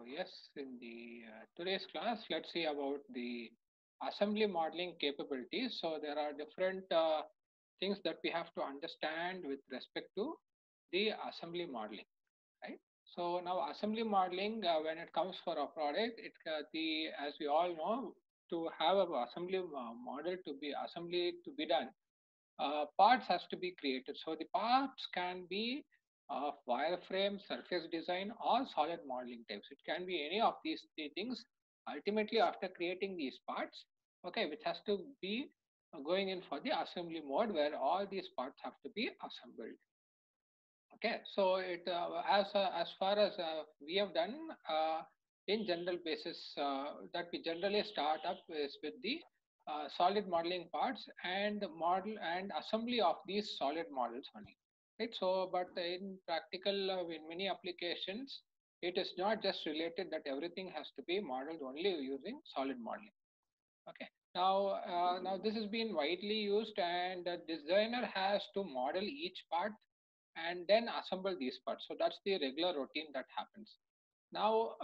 Yes, in the today's class, let's see about the assembly modeling capabilities. So there are different things that we have to understand with respect to the assembly modeling, right? So now assembly modeling, when it comes for a product, the as we all know, to have a assembly model to be assembly to be done, parts has to be created. So the parts can be of wireframe, surface design, or solid modeling types. It can be any of these three things. Ultimately, after creating these parts, okay, which has to be going in for the assembly mode where all these parts have to be assembled. Okay, so as far as we have done in general basis that we generally start up is with the solid modeling parts and model and assembly of these solid models only, right? So, but in practical, in many applications, it is not just related that everything has to be modeled only using solid modeling. Okay. Now this has been widely used, and the designer has to model each part and then assemble these parts. So that's the regular routine that happens. Now,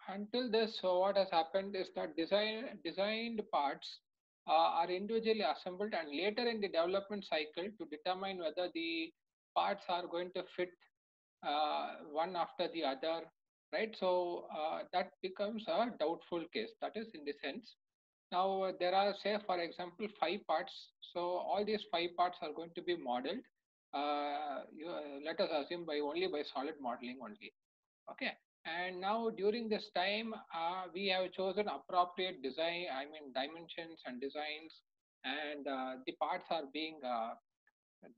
until this, so what has happened is that designed parts are individually assembled, and later in the development cycle to determine whether the parts are going to fit one after the other, right? So that becomes a doubtful case. That is in the sense. Now there are, say, for example, five parts. So all these five parts are going to be modeled. Let us assume by solid modeling only. Okay. And now during this time, we have chosen appropriate design. I mean dimensions and designs, and the parts are being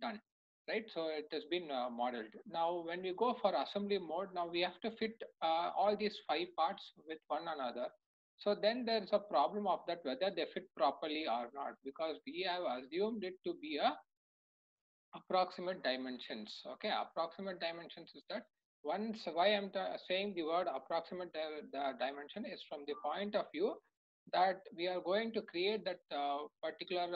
done, right? So it has been modeled. Now when we go for assembly mode, now we have to fit all these five parts with one another. So then there's a problem of that whether they fit properly or not, because we have assumed it to be a approximate dimensions. Okay, approximate dimensions is that once why I'm saying the word approximate the dimension is from the point of view that we are going to create that particular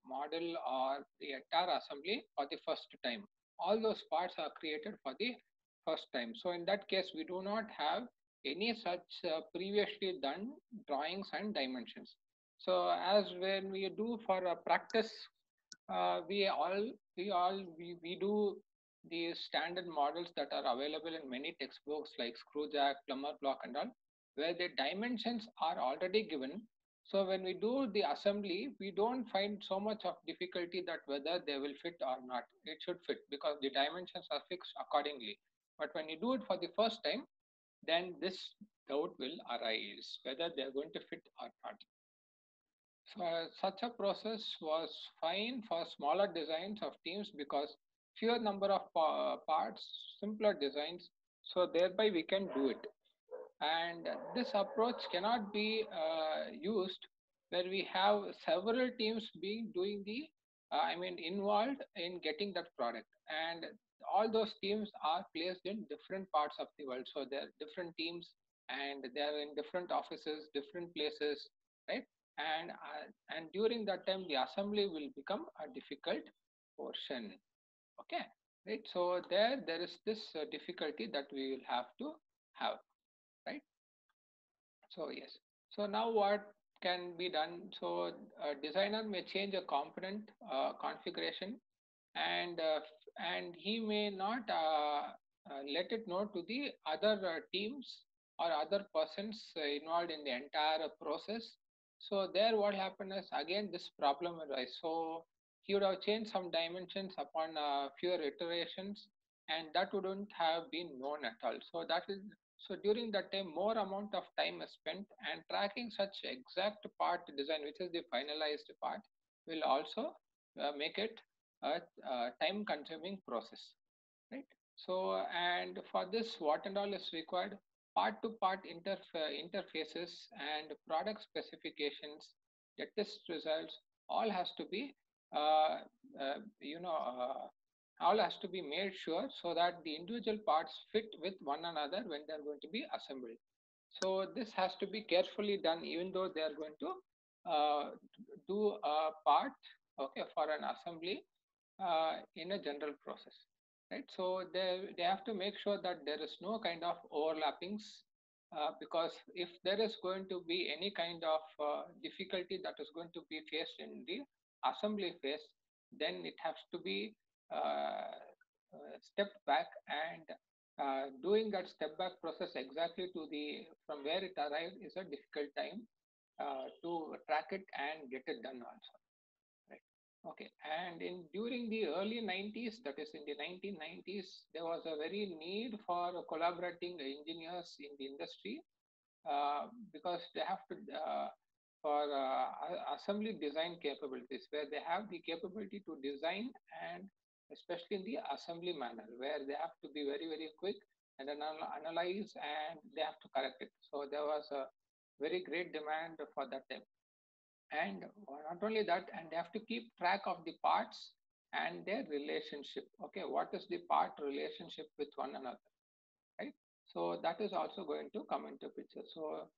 model or the entire assembly for the first time. All those parts are created for the first time. So in that case, we do not have any such previously done drawings and dimensions. So as when we do for a practice, we do the standard models that are available in many textbooks like screw jack, plumber block, and all, where the dimensions are already given. So when we do the assembly, we don't find so much of difficulty that whether they will fit or not. It should fit because the dimensions are fixed accordingly. But when you do it for the first time, then this doubt will arise whether they are going to fit or not. So, such a process was fine for smaller designs of teams because fewer number of parts, simpler designs, so thereby we can do it. And this approach cannot be used where we have several teams being doing the, I mean, involved in getting that product. And all those teams are placed in different parts of the world. So they're different teams and they're in different offices, different places, right? And during that time, the assembly will become a difficult portion. Okay, right? So there is this difficulty that we will have to have, right? So yes. So now what can be done? So a designer may change a component configuration, and he may not let it know to the other teams or other persons involved in the entire process. So there, what happened is again this problem arises. So he would have changed some dimensions upon fewer iterations, and that wouldn't have been known at all. So that is so during that time, more amount of time is spent, and tracking such exact part design, which is the finalized part, will also make it a time consuming process, right? So, and for this, what and all is required? Part to part interfaces and product specifications, the test results, all has to be, uh, uh, you know, uh, all has to be made sure so that the individual parts fit with one another when they are going to be assembled. So this has to be carefully done, even though they are going to do a part, okay, for an assembly in a general process, right? So they have to make sure that there is no kind of overlappings because if there is going to be any kind of difficulty that is going to be faced in the assembly phase, then it has to be stepped back, and doing that step back process exactly to the from where it arrived is a difficult time to track it and get it done also. Right. Okay. And in during the early 90s, that is in the 1990s, there was a very need for collaborating engineers in the industry, because they have to for assembly design capabilities, where they have the capability to design, and especially in the assembly manner, where they have to be very quick and analyze, and they have to correct it. So there was a very great demand for that time. And not only that, and they have to keep track of the parts and their relationship. Okay, what is the part relationship with one another, right? So that is also going to come into picture. So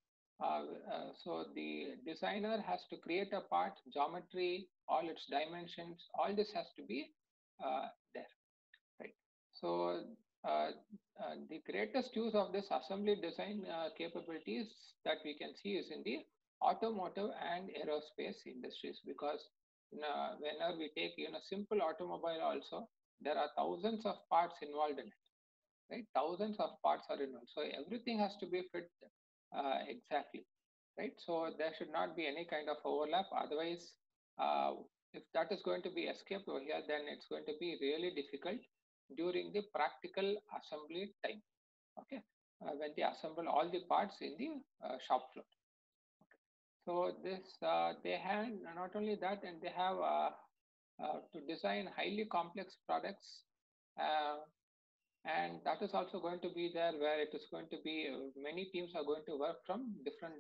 so the designer has to create a part, geometry, all its dimensions, all this has to be there, right? So uh, the greatest use of this assembly design capabilities that we can see is in the automotive and aerospace industries, because whenever we take simple automobile also, there are thousands of parts involved in it, right? Thousands of parts are involved, so everything has to be fit exactly, right? So there should not be any kind of overlap. Otherwise, uh, if that is going to be escaped over here, then it's going to be really difficult during the practical assembly time. Okay, when they assemble all the parts in the shop floor. Okay. So this they have not only that, and they have to design highly complex products. Uh, and that is also going to be there, where it is going to be many teams are going to work from different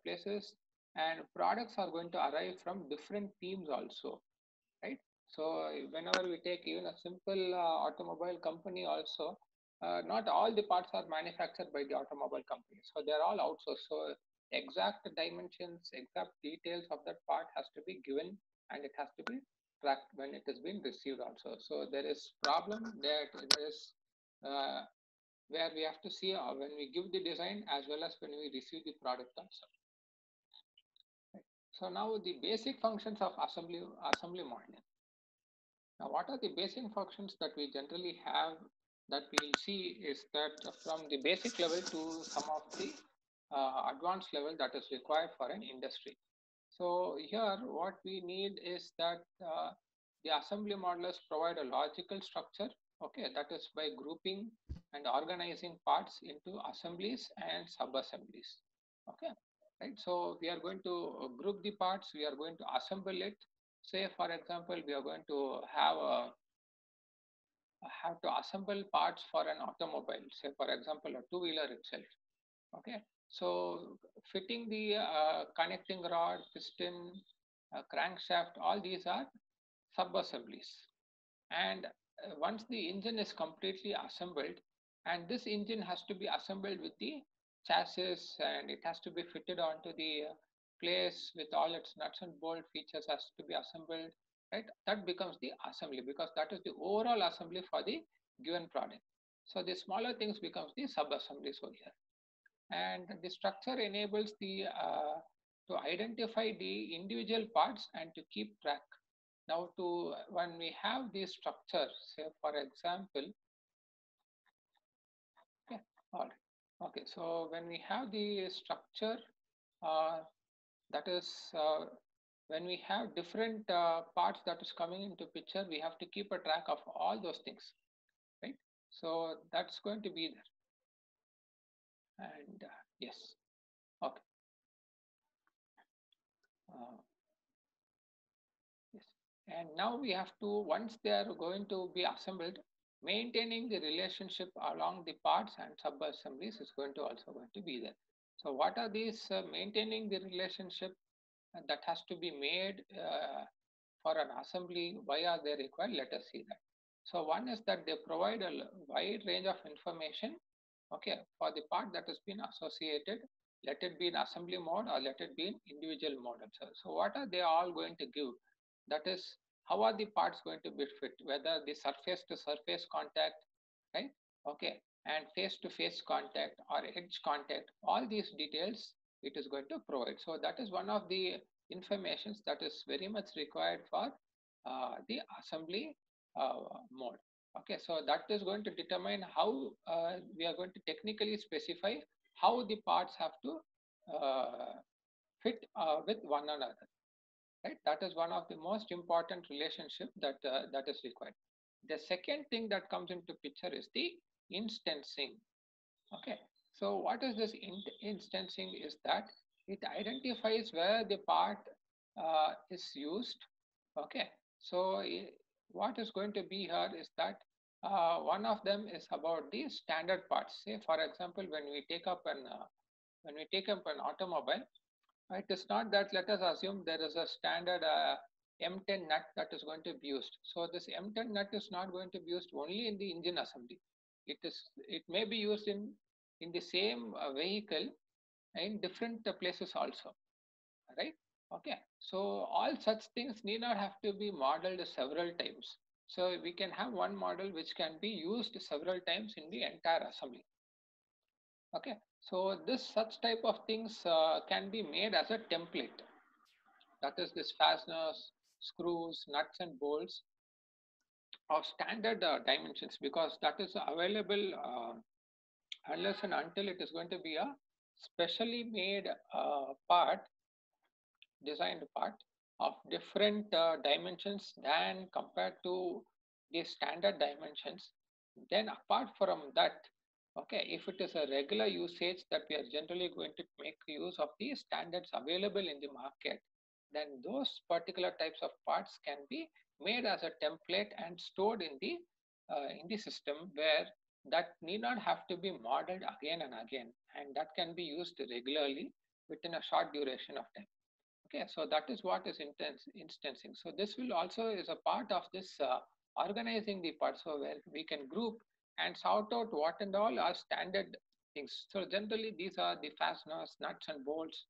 places, and products are going to arrive from different teams also, right? So whenever we take even a simple automobile company also, not all the parts are manufactured by the automobile company, so they're all outsourced. So exact dimensions, exact details of that part has to be given, and it has to be tracked when it has been received also. So there is problem that there is uh, where we have to see when we give the design as well as when we receive the product also. Right. So now the basic functions of assembly modeling. Now, what are the basic functions that we generally have that we'll see is that from the basic level to some of the advanced level that is required for an industry. So here what we need is that the assembly modelers provide a logical structure, okay, that is by grouping and organizing parts into assemblies and sub-assemblies, okay, right? So we are going to group the parts, we are going to assemble it. Say, for example, we are going to have to assemble parts for an automobile, say, for example, a two-wheeler itself. Okay, so fitting the connecting rod, piston, crankshaft, all these are sub-assemblies. And once the engine is completely assembled, and this engine has to be assembled with the chassis, and it has to be fitted onto the place with all its nuts and bolt features has to be assembled, right? That becomes the assembly, because that is the overall assembly for the given product. So the smaller things becomes the sub-assemblies over here, and the structure enables the to identify the individual parts and to keep track. Now, to when we have the structure, say for example, okay, all right, okay. So when we have the structure, uh, that is when we have different parts that is coming into picture, we have to keep a track of all those things, right? So that's going to be there, and yes, okay. Uh, Yes. And now we have to, once they are going to be assembled, maintaining the relationship along the parts and sub-assemblies is going to be there. So what are these maintaining the relationship that has to be made for an assembly? Why are they required? Let us see that. So one is that they provide a wide range of information, okay, for the part that has been associated. Let it be in assembly mode or let it be in individual mode. So what are they all going to give? That is, how are the parts going to be fit? Whether the surface to surface contact, right? Okay. and face-to-face contact or edge contact, all these details it is going to provide. So that is one of the informations that is very much required for the assembly mode. Okay, so that is going to determine how we are going to technically specify how the parts have to uh, fit with one another, right? That is one of the most important relationship that is required. The second thing that comes into picture is the instancing. Okay, so what is this instancing is that it identifies where the part is used. Okay, so what is going to be here is that one of them is about the standard parts. Say for example, when we take up an automobile, it is not that, let us assume there is a standard M10 nut that is going to be used. So this M10 nut is not going to be used only in the engine assembly. It may be used in the same vehicle in different places also, right? Okay. So all such things need not have to be modeled several times. So we can have one model which can be used several times in the entire assembly. Okay. So this such type of things can be made as a template. That is this fasteners, screws, nuts and bolts of standard dimensions, because that is available unless and until it is going to be a specially made part, designed part of different dimensions than compared to the standard dimensions. Then apart from that, okay, if it is a regular usage that we are generally going to make use of the standards available in the market, then those particular types of parts can be made as a template and stored in the system, where that need not have to be modeled again and again, and that can be used regularly within a short duration of time. Okay, so that is what is instancing. So this will also is a part of this organizing the parts, so where we can group and sort out what and all are standard things. So generally these are the fasteners, nuts and bolts,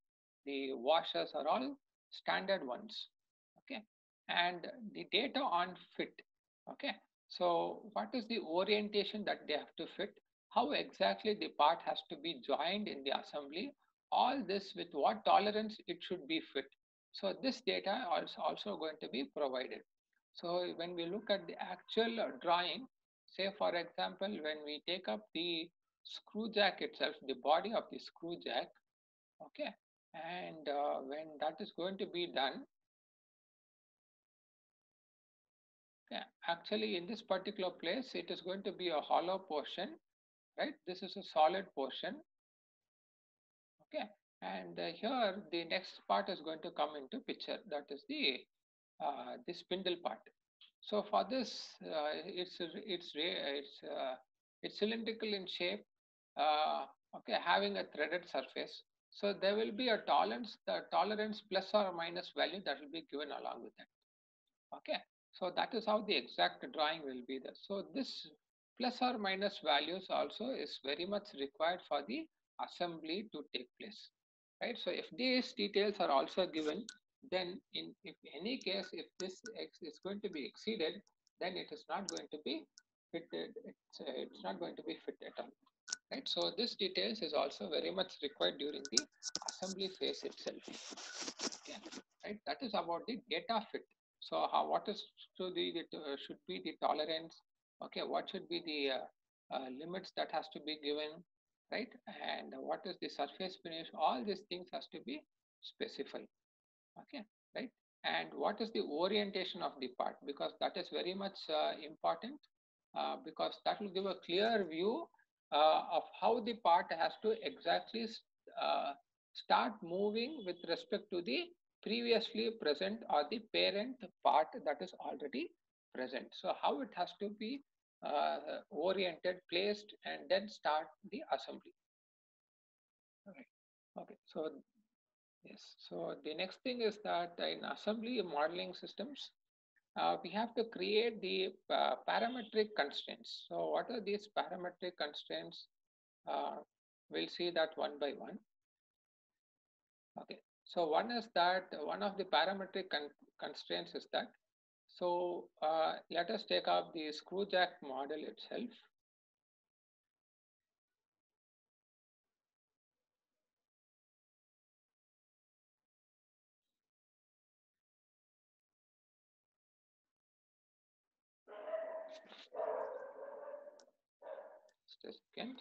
the washers are all standard ones. Okay, and the data on fit. Okay, so what is the orientation that they have to fit? How exactly the part has to be joined in the assembly, all this with what tolerance it should be fit. So this data is also going to be provided. So when we look at the actual drawing, say for example, when we take up the screw jack itself, the body of the screw jack, okay, and when that is going to be done, okay, actually in this particular place, it is going to be a hollow portion, right? This is a solid portion. Okay, and here the next part is going to come into picture. That is the spindle part. So for this, it's cylindrical in shape. Okay, having a threaded surface. So there will be a tolerance, the tolerance plus or minus value that will be given along with that. Okay, so that is how the exact drawing will be there. So this plus or minus values also is very much required for the assembly to take place, right? So if these details are also given, then in if any case, if this x is going to be exceeded, then it is not going to be fitted. It's not going to be fit at all, right? So this details is also very much required during the assembly phase itself. Okay, right? That is about the data fit. So how what is should be the tolerance? Okay, what should be the limits that has to be given, right? And what is the surface finish? All these things has to be specified. Okay, right? And what is the orientation of the part? Because that is very much important, because that will give a clear view of how the part has to exactly uh, start moving with respect to the previously present or the parent part that is already present. So how it has to be oriented, placed, and then start the assembly. All right. Okay, so yes, so the next thing is that in assembly modeling systems, we have to create the parametric constraints. So what are these parametric constraints? Uh, we'll see that one by one. Okay, so one is that one of the parametric constraints is that, so let us take up the screw jack model itself. Just a second.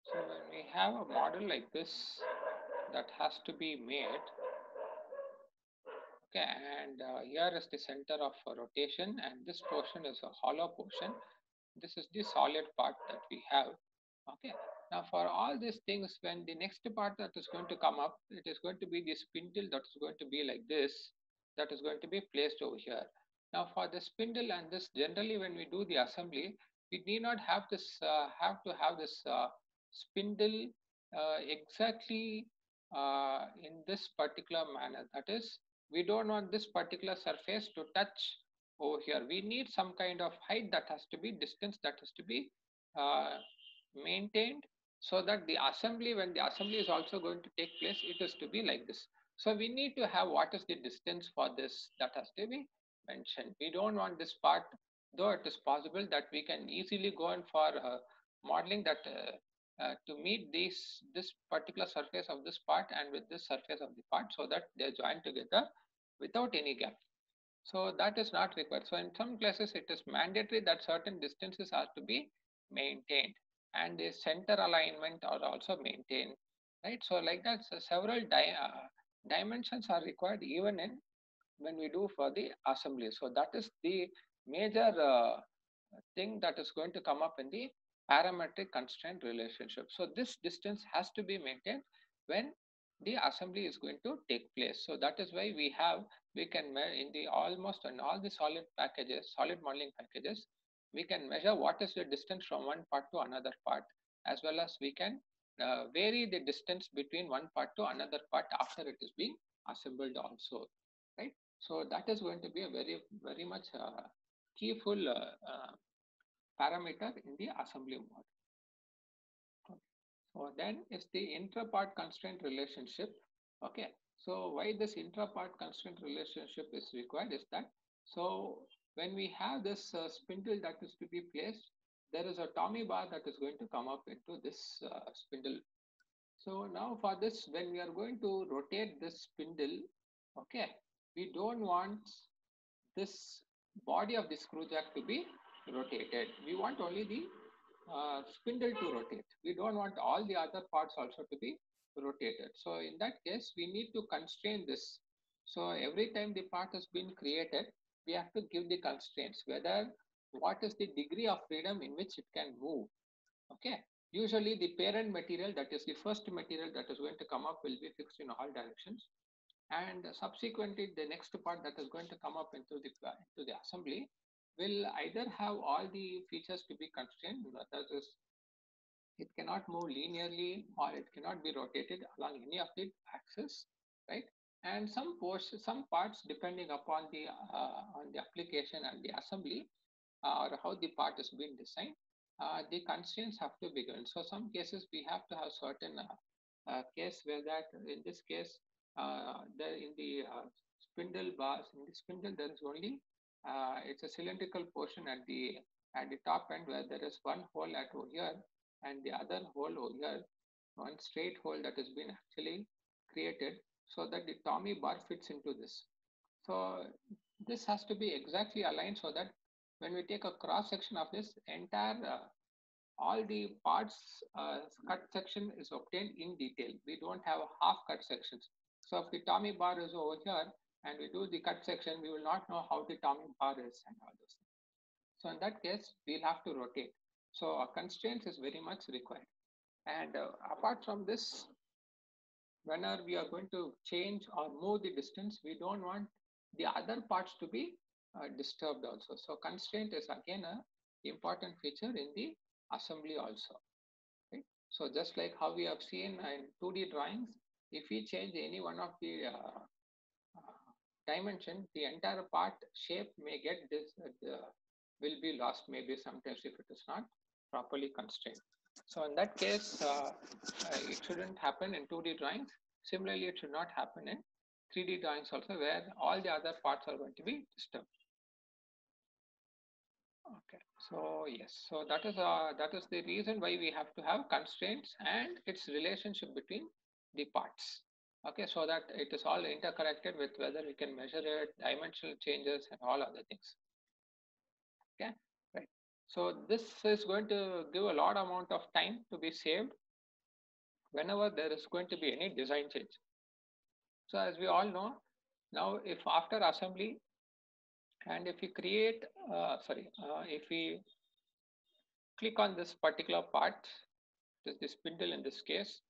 So when we have a model like this that has to be made, okay, and here is the center of rotation, and this portion is a hollow portion. This is the solid part that we have. Okay. Now for all these things, when the next part that is going to come up, it is going to be the spindle that is going to be like this, that is going to be placed over here. Now for the spindle and this, generally when we do the assembly, we need not have this, have this spindle exactly in this particular manner. That is, we don't want this particular surface to touch over here. We need some kind of height that has to be, distance that has to be uh, maintained, so that the assembly, when the assembly is also going to take place, it is to be like this. So we need to have what is the distance for this that has to be mentioned. We don't want this part, though it is possible that we can easily go in for modeling that to meet this particular surface of this part and with this surface of the part, so that they are joined together without any gap. So that is not required. So in some places it is mandatory that certain distances are to be maintained, and the center alignment are also maintained, right? So like that, so several dimensions are required even in when we do for the assembly. So that is the major thing that is going to come up in the parametric constraint relationship. So this distance has to be maintained when the assembly is going to take place. So that is why we can in the almost in all the solid packages, solid modeling packages, we can measure what is the distance from one part to another part, as well as we can vary the distance between one part to another part after it is being assembled also, right? So that is going to be a very much keyful parameter in the assembly mode. Okay. So then is the intra-part constraint relationship. Okay. So why this intra-part constraint relationship is required is that, so when we have this spindle that is to be placed, there is a Tommy bar that is going to come up into this spindle. So now for this, when we are going to rotate this spindle, okay, we don't want this body of the screw jack to be rotated. We want only the spindle to rotate. We don't want all the other parts also to be rotated. So in that case, we need to constrain this. So every time the part has been created, we have to give the constraints, whether what is the degree of freedom in which it can move. Okay. Usually the parent material, that is the first material that is going to come up, will be fixed in all directions, and subsequently the next part that is going to come up into the assembly will either have all the features to be constrained, that is, it cannot move linearly or it cannot be rotated along any of the axes, right? And some parts, depending upon the on the application and the assembly or how the part is being designed, the constraints have to be given. So some cases we have to have certain case where that in this case there in the spindle bars, in the spindle there is only it's a cylindrical portion at the top end, where there is one hole at over here and the other hole over here, one straight hole that has been actually created so that the Tommy bar fits into this. So this has to be exactly aligned so that when we take a cross section of this entire all the parts cut section is obtained in detail. We don't have half cut sections. So if the Tommy bar is over here and we do the cut section, we will not know how the Tommy bar is and all those things. So in that case, we'll have to rotate. So a constraint is very much required. And apart from this, whenever we are going to change or move the distance, we don't want the other parts to be disturbed also. So constraint is again a important feature in the assembly also. Right? So just like how we have seen in 2D drawings, if we change any one of the dimension, the entire part shape may get this will be lost maybe sometimes if it is not properly constrained. So in that case, it shouldn't happen in 2D drawings. Similarly, it should not happen in 3D drawings also, where all the other parts are going to be disturbed. Okay, so yes, so that is the reason why we have to have constraints and its relationship between the parts. Okay, so that it is all interconnected with whether we can measure it, dimensional changes, and all other things. Okay, right. So this is going to give a lot amount of time to be saved whenever there is going to be any design change. So as we all know, now if after assembly and if we create, if we click on this particular part, this the spindle in this case,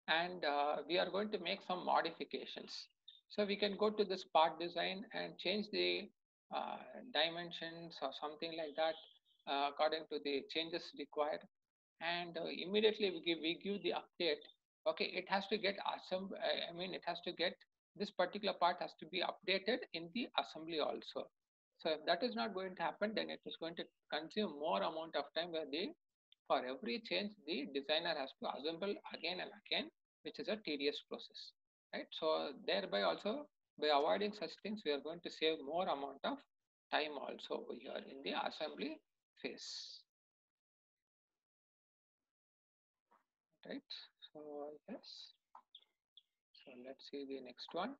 and we are going to make some modifications. So we can go to this part design and change the dimensions or something like that according to the changes required, and immediately we give the update. Okay, it has to get assembled. I mean, it has to get this particular part has to be updated in the assembly also. So if that is not going to happen, then it is going to consume more amount of time, where the for every change the designer has to assemble again and again, which is a tedious process, right? So thereby also, by avoiding such things, we are going to save more amount of time also over here in the assembly phase, right? So yes, so let's see the next one.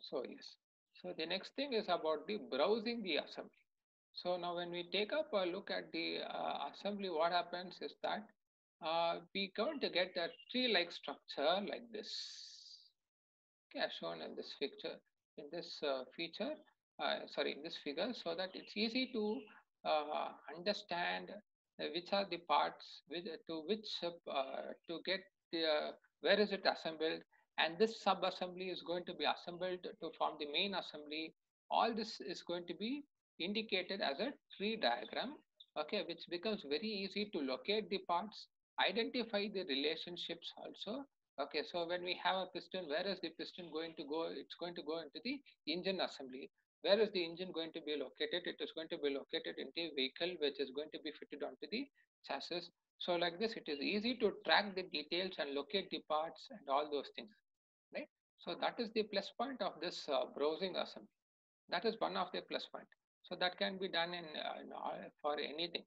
So yes, so the next thing is about the browsing the assembly. So now when we take up a look at the assembly, what happens is that we going to get a tree-like structure like this. Okay, as shown in this picture, in this in this figure, so that it's easy to understand which are the parts to which to get the where is it assembled, and this sub assembly is going to be assembled to form the main assembly. All this is going to be indicated as a tree diagram, okay, which becomes very easy to locate the parts, identify the relationships also. Okay, so when we have a piston, where is the piston going to go? It's going to go into the engine assembly. Where is the engine going to be located? It is going to be located in the vehicle, which is going to be fitted onto the chassis. So like this, it is easy to track the details and locate the parts and all those things, right? So that is the plus point of this browsing assembly. That is one of the plus point. So that can be done for anything.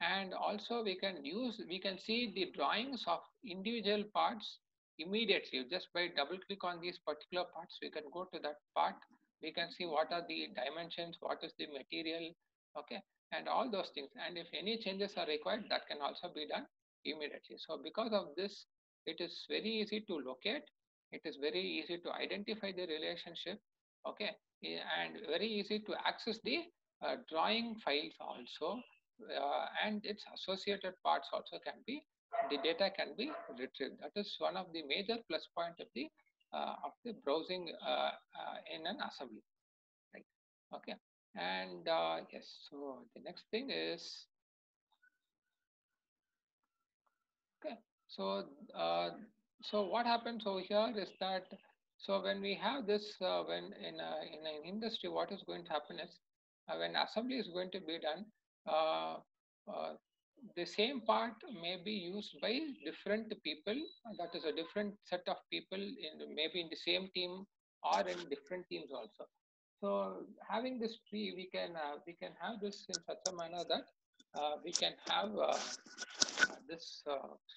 And also we can see the drawings of individual parts immediately. Just by double click on these particular parts, we can go to that part. We can see what are the dimensions, what is the material, okay, and all those things. And if any changes are required, that can also be done immediately. So because of this, it is very easy to locate. It is very easy to identify the relationship, okay, and very easy to access the drawing files also, and its associated parts also can be, the data can be retrieved. That is one of the major plus point of the browsing in an assembly, right? Okay, and yes, so the next thing is, okay, so so what happens over here is that, so when we have this, when in an industry, what is going to happen is when assembly is going to be done, uh, uh, the same part may be used by different people. That is a different set of people in maybe in the same team or in different teams also. So having this tree, we can have this in such a manner that we can have this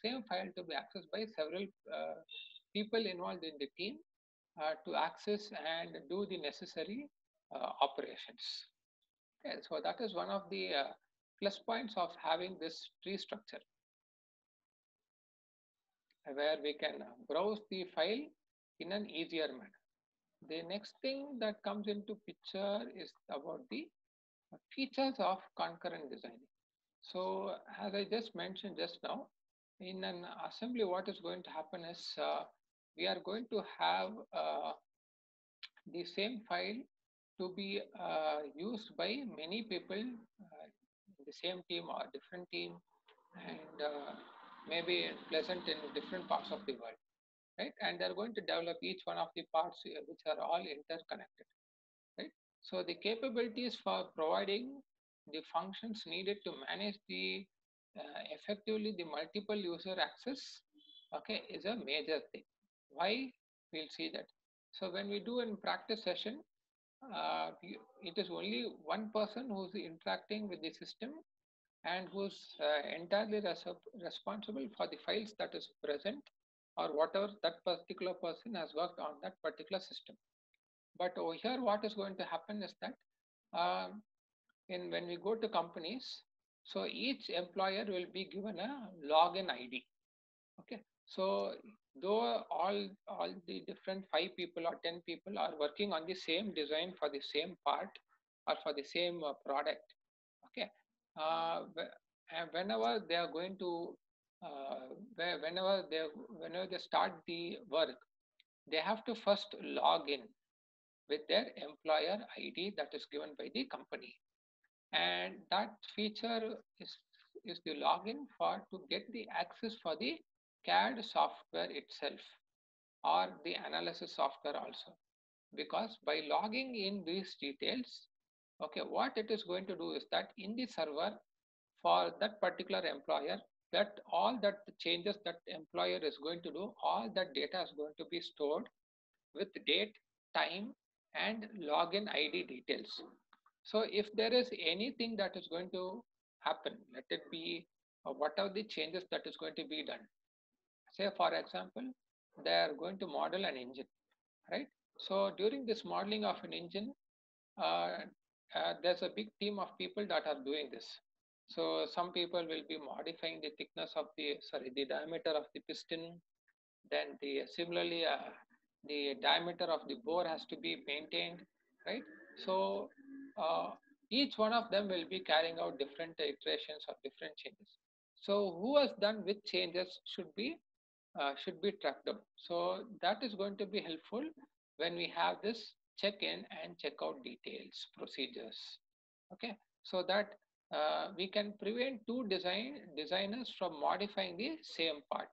same file to be accessed by several people involved in the team to access and do the necessary operations. Okay, so that is one of the plus points of having this tree structure, where we can browse the file in an easier manner. The next thing that comes into picture is about the features of concurrent designing. So as I just mentioned just now, in an assembly, what is going to happen is we are going to have the same file to be used by many people in the same team or different team, and maybe present in different parts of the world, right? And they're going to develop each one of the parts which are all interconnected, right? So the capabilities for providing the functions needed to manage the effectively the multiple user access, okay, is a major thing. Why? We'll see that. So when we do in practice session, it is only one person who's interacting with the system and who's entirely responsible for the files that is present or whatever that particular person has worked on that particular system. But over here, what is going to happen is that um, in when we go to companies, so each employer will be given a login ID. Okay, so though all the different 5 people or 10 people are working on the same design for the same part or for the same product, okay, and whenever they are going to whenever they start the work, they have to first log in with their employer ID that is given by the company, and that feature is the login for to get the access for the CAD software itself or the analysis software also. Because by logging in these details, okay, what it is going to do is that in the server for that particular employer, that all that the changes that employer is going to do, all that data is going to be stored with date, time, and login ID details. So if there is anything that is going to happen, let it be what are the changes that is going to be done. Say for example, they are going to model an engine, right? So during this modeling of an engine, uh, there's a big team of people that are doing this. So some people will be modifying the thickness of the diameter of the piston. Then similarly the diameter of the bore has to be maintained, right? So uh, each one of them will be carrying out different iterations or different changes. So who has done which changes should be tracked down. So that is going to be helpful when we have this check in and check out details procedures. Okay, so that we can prevent two designers from modifying the same part.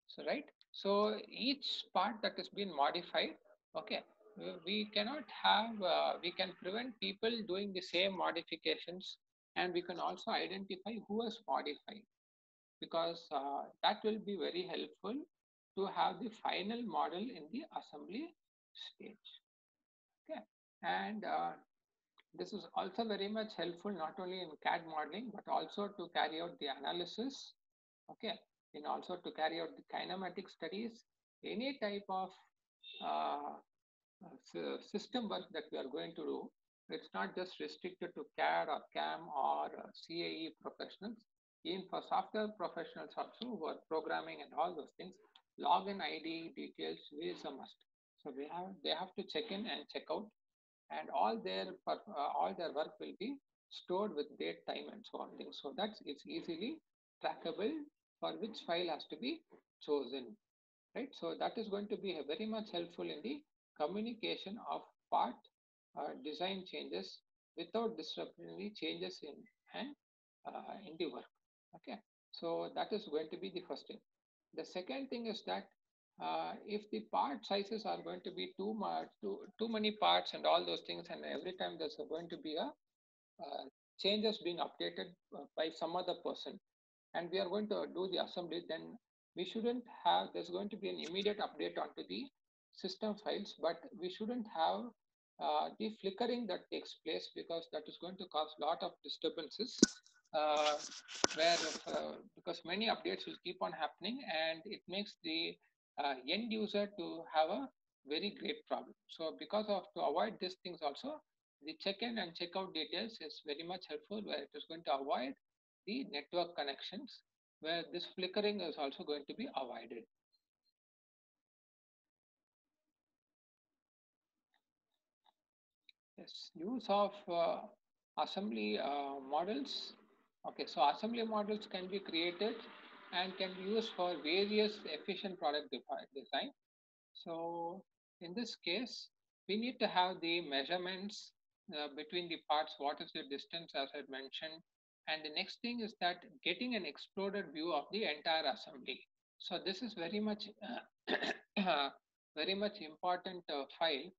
So right, so each part that has been modified, okay, we cannot have we can prevent people doing the same modifications, and we can also identify who has modified, because that will be very helpful to have the final model in the assembly stage. Okay, and this is also very much helpful not only in CAD modeling but also to carry out the analysis. Okay, and also to carry out the kinematic studies, any type of uh, system work that we are going to do. It's not just restricted to CAD or CAM or CAE professionals. Even for software professionals also who are programming and all those things, login ID details is a must. So they have to check in and check out, and all their work will be stored with date, time, and so on things. So that's it's easily trackable for which file has to be chosen, right? So that is going to be very much helpful in the communication of part design changes without disrupting the changes and in the work. Okay, so that is going to be the first thing. The second thing is that if the part sizes are going to be too many parts and all those things, and every time there's going to be a changes being updated by some other person, and we are going to do the assembly, then we shouldn't have, there's going to be an immediate update onto the system files, but we shouldn't have the flickering that takes place, because that is going to cause a lot of disturbances uh, where because many updates will keep on happening, and it makes the end user to have a very great problem. So because of to avoid these things also, the check-in and check-out details is very much helpful, where it is going to avoid the network connections, where this flickering is also going to be avoided. Yes, use of assembly models. Okay, so assembly models can be created and can be used for various efficient product design. So in this case, we need to have the measurements between the parts. What is the distance, as I mentioned? And the next thing is that getting an exploded view of the entire assembly. So this is very much very much important file,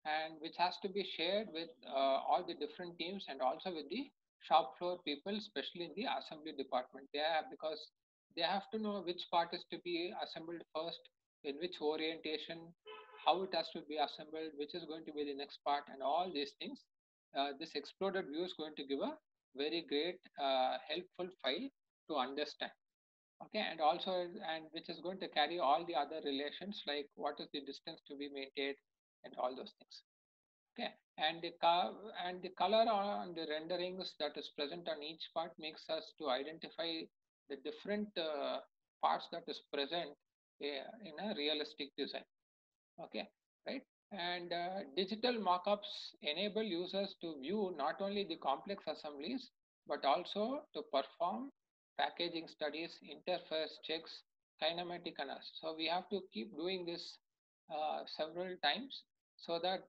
and which has to be shared with all the different teams and also with the shop floor people, especially in the assembly department. They have, because they have to know which part is to be assembled first, in which orientation, how it has to be assembled, which is going to be the next part, and all these things. This exploded view is going to give a very great helpful file to understand. Okay, and also, and which is going to carry all the other relations like what is the distance to be maintained and all those things. Okay, and the color on the renderings that is present on each part makes us to identify the different parts that is present in a realistic design. Okay, right? And digital mockups enable users to view not only the complex assemblies but also to perform packaging studies, interface checks, kinematic analysis. So we have to keep doing this several times so that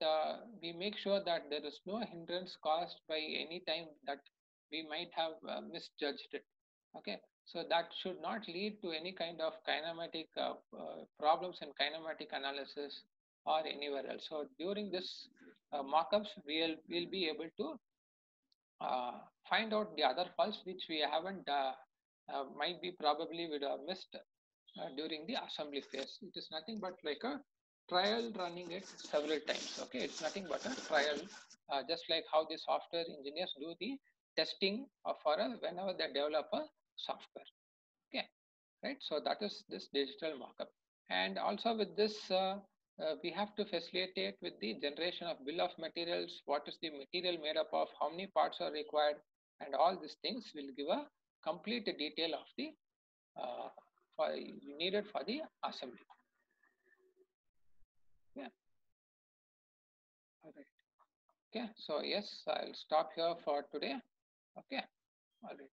we make sure that there is no hindrance caused by any time that we might have misjudged it. Okay, so that should not lead to any kind of kinematic problems in kinematic analysis or anywhere else. So during this mockups, we'll be able to find out the other faults which we haven't might be probably would have missed during the assembly phase. It is nothing but like a trial running it several times. Okay, it's nothing but a trial, just like how the software engineers do the testing for whenever they develop a software. Okay, right? So that is this digital markup. And also with this, we have to facilitate with the generation of bill of materials, what is the material made up of, how many parts are required, and all these things will give a complete detail of the uh, for needed for the assembly. Yeah, all right. Okay, so yes, I'll stop here for today. Okay, all right.